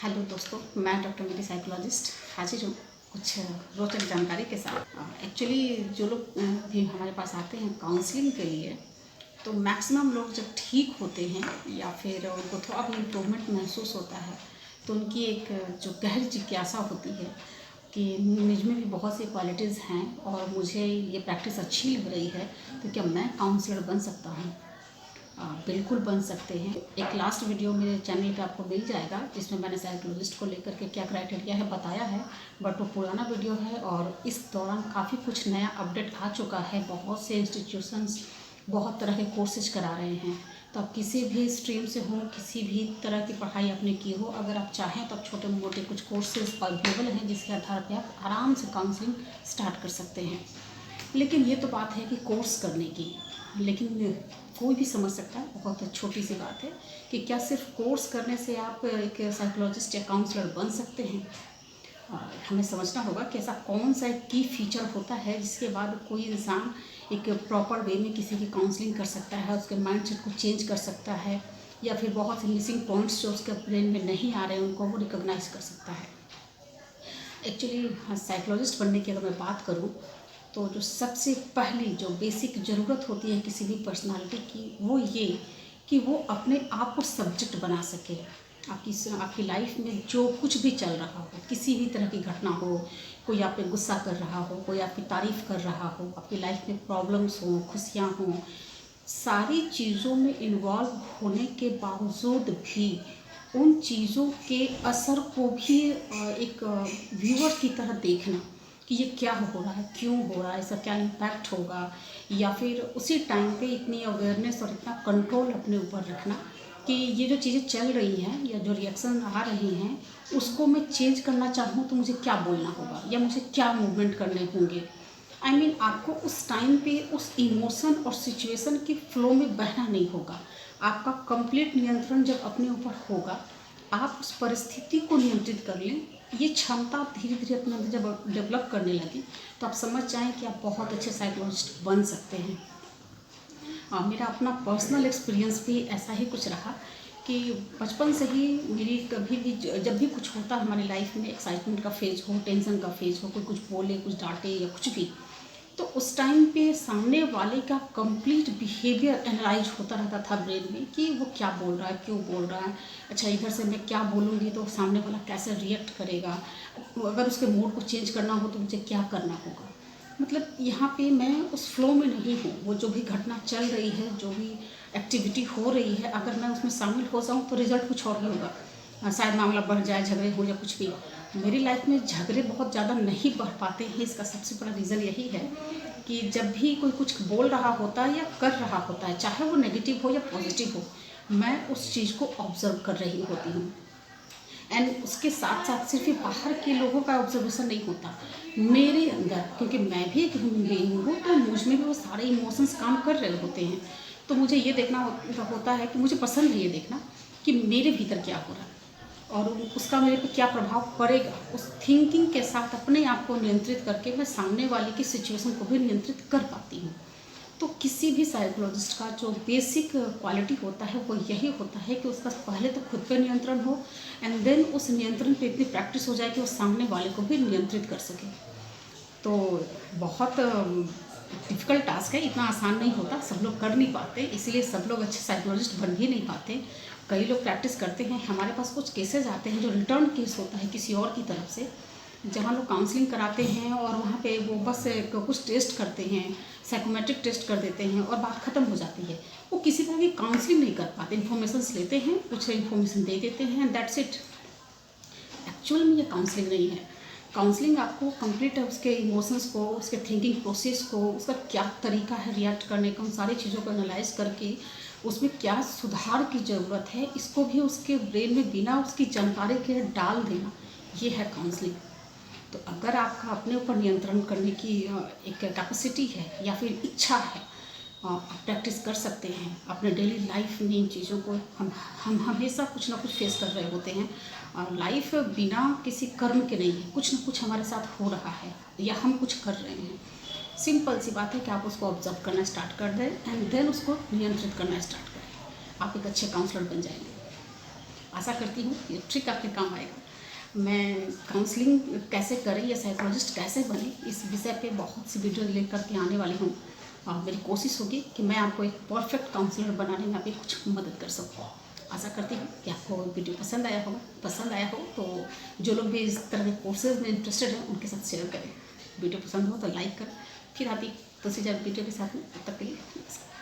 Hello दोस्तों, मैं doctor मेरी साइकोलॉजिस्ट हाजिर हूँ कुछ रोचक जानकारी के साथ। एक्चुअली जो लोग भी हमारे पास आते हैं काउंसलिंग के लिए, तो मैक्सिमम लोग जब ठीक होते हैं या फिर उनको थोड़ा भी इम्प्रूवमेंट महसूस होता है, तो उनकी एक जो गहरी जिज्ञासा होती है कि मुझ में भी बहुत सी क्वालिटीज़ हैं और मुझे ये प्रैक्टिस अच्छी लग रही है, तो क्या मैं काउंसलर बन सकता हूँ? बिल्कुल बन सकते हैं। एक लास्ट वीडियो मेरे चैनल पे आपको मिल जाएगा जिसमें मैंने साइकोलॉजिस्ट को लेकर के क्या क्राइटेरिया है बताया है, बट वो पुराना वीडियो है और इस दौरान काफ़ी कुछ नया अपडेट आ चुका है। बहुत से इंस्टीट्यूशंस बहुत तरह के कोर्सेज करा रहे हैं, तो आप किसी भी स्ट्रीम से हो, किसी भी तरह की पढ़ाई आपने की हो, अगर आप चाहें तो आप छोटे मोटे कुछ कोर्सेज अवेलेबल हैं जिसके आधार पर आप आराम से काउंसलिंग स्टार्ट कर सकते हैं। लेकिन ये तो बात है कि कोर्स करने की, लेकिन कोई भी समझ सकता है, बहुत छोटी सी बात है कि क्या सिर्फ कोर्स करने से आप एक साइकोलॉजिस्ट या काउंसलर बन सकते हैं। हमें समझना होगा कि ऐसा कौन सा एक की फीचर होता है जिसके बाद कोई इंसान एक प्रॉपर वे में किसी की काउंसलिंग कर सकता है, उसके माइंडसेट को चेंज कर सकता है, या फिर बहुत से मिसिंग पॉइंट्स जो उसके ब्रेन में नहीं आ रहे हैं उनको वो रिकॉग्नाइज कर सकता है। एक्चुअली साइकोलॉजिस्ट बनने की अगर मैं बात करूं, तो जो सबसे पहली जो बेसिक ज़रूरत होती है किसी भी पर्सनालिटी की, वो ये कि वो अपने आप को सब्जेक्ट बना सके। आपकी लाइफ में जो कुछ भी चल रहा हो, किसी भी तरह की घटना हो, कोई आप पे गुस्सा कर रहा हो, कोई आपकी तारीफ़ कर रहा हो, आपकी लाइफ में प्रॉब्लम्स हों, खुशियाँ हों, सारी चीज़ों में इन्वॉल्व होने के बावजूद भी उन चीज़ों के असर को भी एक व्यूअर की तरह देखना कि ये क्या हो रहा है, क्यों हो रहा है, इसका क्या इम्पैक्ट होगा, या फिर उसी टाइम पे इतनी अवेयरनेस और इतना कंट्रोल अपने ऊपर रखना कि ये जो चीज़ें चल रही हैं या जो रिएक्शन आ रही हैं उसको मैं चेंज करना चाहूँ तो मुझे क्या बोलना होगा या मुझे क्या मूवमेंट करने होंगे। आपको उस टाइम पे उस इमोशन और सिचुएशन के फ्लो में बहना नहीं होगा। आपका कंप्लीट नियंत्रण जब अपने ऊपर होगा, आप उस परिस्थिति को नियंत्रित कर लें, ये क्षमता आप धीरे धीरे अपने अंदर जब डेवलप करने लगें, तो आप समझ जाएं कि आप बहुत अच्छे साइकोलॉजिस्ट बन सकते हैं। मेरा अपना पर्सनल एक्सपीरियंस भी ऐसा ही कुछ रहा कि बचपन से ही मेरी कभी भी जब भी कुछ होता हमारी लाइफ में, एक्साइटमेंट का फेज हो, टेंशन का फेज हो, कोई कुछ बोले, कुछ डांटे या कुछ भी, तो उस टाइम पे सामने वाले का कंप्लीट बिहेवियर एनालाइज होता रहता था ब्रेन में कि वो क्या बोल रहा है, क्यों बोल रहा है, अच्छा इधर से मैं क्या बोलूँगी तो सामने वाला कैसे रिएक्ट करेगा, अगर उसके मूड को चेंज करना हो तो मुझे क्या करना होगा। मतलब यहाँ पे मैं उस फ्लो में नहीं हूँ, वो जो भी घटना चल रही है, जो भी एक्टिविटी हो रही है, अगर मैं उसमें शामिल हो जाऊँ तो रिजल्ट कुछ और ही होगा। शायद मामला बढ़ जाए, झगड़े हो या कुछ भी। मेरी लाइफ में झगड़े बहुत ज़्यादा नहीं बढ़ पाते हैं, इसका सबसे बड़ा रीज़न यही है कि जब भी कोई कुछ बोल रहा होता है या कर रहा होता है, चाहे वो नेगेटिव हो या पॉजिटिव हो, मैं उस चीज़ को ऑब्जर्व कर रही होती हूँ। एंड उसके साथ साथ सिर्फ बाहर के लोगों का ऑब्जर्वेशन नहीं होता, मेरे अंदर, क्योंकि मैं भी एक ह्यूमन बीइंग हूँ, तो मुझ में भी वो सारे इमोशंस काम कर रहे होते हैं। तो मुझे ये देखना होता है कि मुझे पसंद है ये देखना कि मेरे भीतर क्या हो रहा है और उसका मेरे पे क्या प्रभाव पड़ेगा। उस थिंकिंग के साथ अपने आप को नियंत्रित करके मैं सामने वाले की सिचुएशन को भी नियंत्रित कर पाती हूँ। तो किसी भी साइकोलॉजिस्ट का जो बेसिक क्वालिटी होता है वो यही होता है कि उसका पहले तो खुद पे नियंत्रण हो, एंड देन उस नियंत्रण पे इतनी प्रैक्टिस हो जाए कि वो सामने वाले को भी नियंत्रित कर सके। तो बहुत डिफ़िकल्ट टास्क है, इतना आसान नहीं होता, सब लोग कर नहीं पाते, इसीलिए सब लोग अच्छे साइकोलॉजिस्ट बन भी नहीं पाते। कई लोग प्रैक्टिस करते हैं, हमारे पास कुछ केसेस आते हैं जो रिटर्न केस होता है किसी और की तरफ से, जहाँ लोग काउंसलिंग कराते हैं और वहाँ पे वो बस कुछ टेस्ट करते हैं, साइकोमेट्रिक टेस्ट कर देते हैं और बात ख़त्म हो जाती है। वो किसी तरह की काउंसलिंग नहीं कर पाते, इन्फॉर्मेशन लेते हैं, कुछ इन्फॉर्मेशन दे देते हैं, दैट्स इट। एक्चुअल में ये काउंसलिंग नहीं है। काउंसलिंग आपको कंप्लीट उसके इमोशंस को, उसके थिंकिंग प्रोसेस को, उसका क्या तरीका है रिएक्ट करने का, उन सारी चीज़ों को एनालाइज करके उसमें क्या सुधार की ज़रूरत है, इसको भी उसके ब्रेन में बिना उसकी जानकारी के डाल देना, ये है काउंसलिंग। तो अगर आपका अपने ऊपर नियंत्रण करने की एक कैपेसिटी है या फिर इच्छा है, आप प्रैक्टिस कर सकते हैं अपने डेली लाइफ में। इन चीज़ों को हम हमेशा कुछ ना कुछ फेस कर रहे होते हैं, और लाइफ बिना किसी कर्म के नहीं है, कुछ ना कुछ हमारे साथ हो रहा है या हम कुछ कर रहे हैं। सिंपल सी बात है कि आप उसको ऑब्जर्व करना स्टार्ट कर दें एंड देन उसको नियंत्रित करना स्टार्ट करें, आप एक अच्छे काउंसलर बन जाएंगे। आशा करती हूँ ये ट्रिक आपके काम आएगा। मैं काउंसलिंग कैसे करें या साइकोलॉजिस्ट कैसे बने, इस विषय पे बहुत सी वीडियो लेकर के आने वाली हूँ। मेरी कोशिश होगी कि मैं आपको एक परफेक्ट काउंसलर बनाने में आपकी कुछ मदद कर सकूँ। आशा करती हूँ कि आपको वीडियो पसंद आया हो तो जो लोग भी इस तरह के कोर्सेज में इंटरेस्टेड हैं उनके साथ शेयर करें। वीडियो पसंद हो तो लाइक करें। फिर आती दूसरी वीडियो के साथ में, तब तक के लिए नमस्कार।